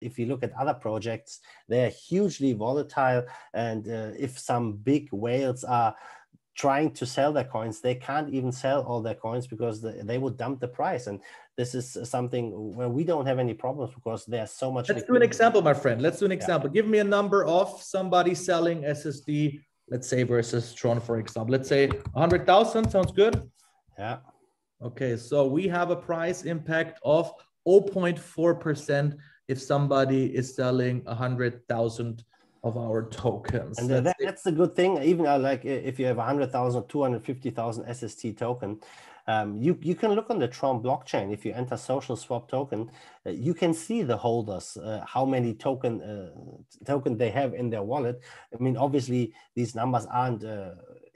if you look at other projects, they're hugely volatile. And if some big whales are trying to sell their coins, they can't even sell all their coins because they would dump the price. And this is something where we don't have any problems because there's so much. Let's do an example, my friend. Let's do an example. Give me a number of somebody selling SSD, let's say versus Tron, for example. Let's say 100,000. Sounds good? Yeah. Okay, so we have a price impact of 0.4% if somebody is selling 100,000 of our tokens. And that's a good thing. Even like if you have 100,000, 250,000 SST token, you can look on the Tron blockchain. If you enter social swap token, you can see the holders, how many token they have in their wallet. I mean, obviously these numbers aren't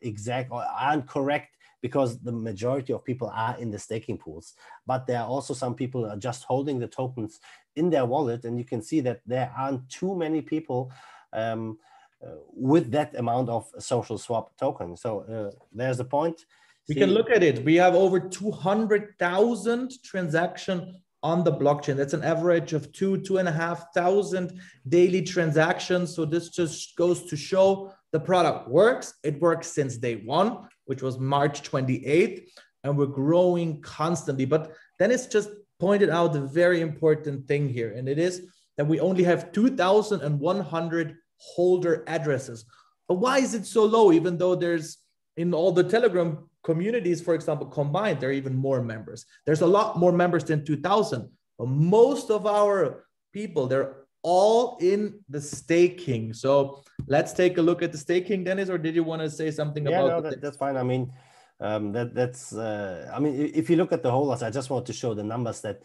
exact or aren't correct, because the majority of people are in the staking pools. But there are also some people are just holding the tokens in their wallet, and you can see that there aren't too many people with that amount of social swap token. So there's a point. We can look at it. We have over 200,000 transactions on the blockchain. That's an average of 2,500 daily transactions. So this just goes to show the product works. It works since day one, which was March 28th, and we're growing constantly. But then it's just pointed out the very important thing here, and it is that we only have 2,100 holder addresses. But why is it so low, even though there's in all the Telegram communities, for example, combined, there are even more members. There's a lot more members than 2,000, but most of our people, they're all in the staking. So let's take a look at the staking, Dennis, or did you want to say something about no, that's fine. I mean, I mean, if you look at the holders, I just want to show the numbers that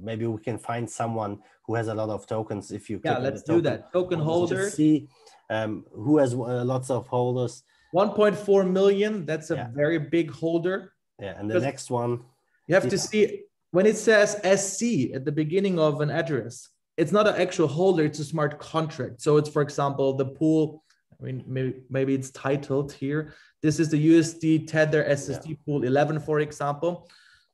maybe we can find someone who has a lot of tokens. If you let's do that. Token holder. See who has lots of holders. 1.4 million. That's a very big holder. Yeah, and the next one. You have to see when it says SC at the beginning of an address, it's not an actual holder, it's a smart contract. So it's, for example, the pool, I mean, maybe it's titled here. This is the USD Tether SST pool 11, for example.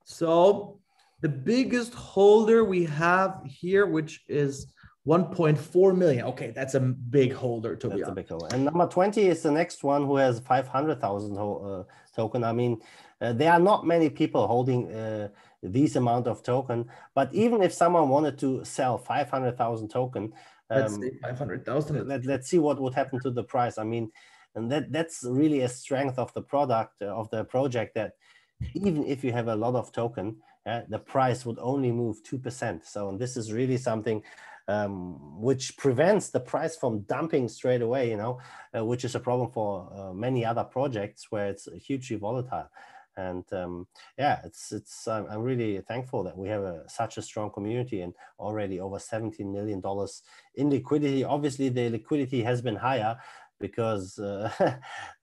So the biggest holder we have here, which is 1.4 million. Okay, that's a big holder to be honest. That's a big holder. And number 20 is the next one who has 500,000 token. I mean, there are not many people holding these amount of token, but even if someone wanted to sell 500,000 token, let's say 500,000. Let's see what would happen to the price. I mean, and that's really a strength of the product, of the project, that even if you have a lot of token, the price would only move 2%. So this is really something which prevents the price from dumping straight away, you know, which is a problem for many other projects where it's hugely volatile. And I'm really thankful that we have such a strong community and already over $17 million in liquidity. Obviously, the liquidity has been higher because the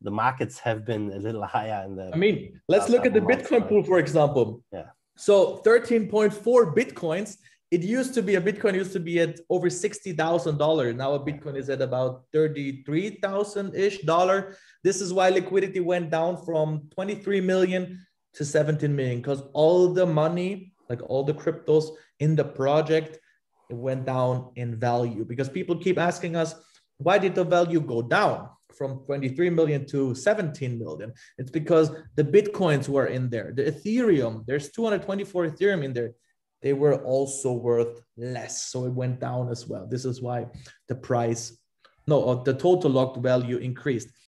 markets have been a little higher. I mean, let's look at the Bitcoin pool, for example. Yeah. So 13.4 Bitcoins. It used to be, a Bitcoin used to be at over $60,000. Now a Bitcoin is at about $33,000-ish dollar. This is why liquidity went down from 23 million to 17 million, because all the money, like all the cryptos in the project, it went down in value. Because people keep asking us, why did the value go down from 23 million to 17 million? It's because the Bitcoins were in there. The Ethereum, there's 224 Ethereum in there. They were also worth less. So it went down as well. This is why the price, the total locked value increased.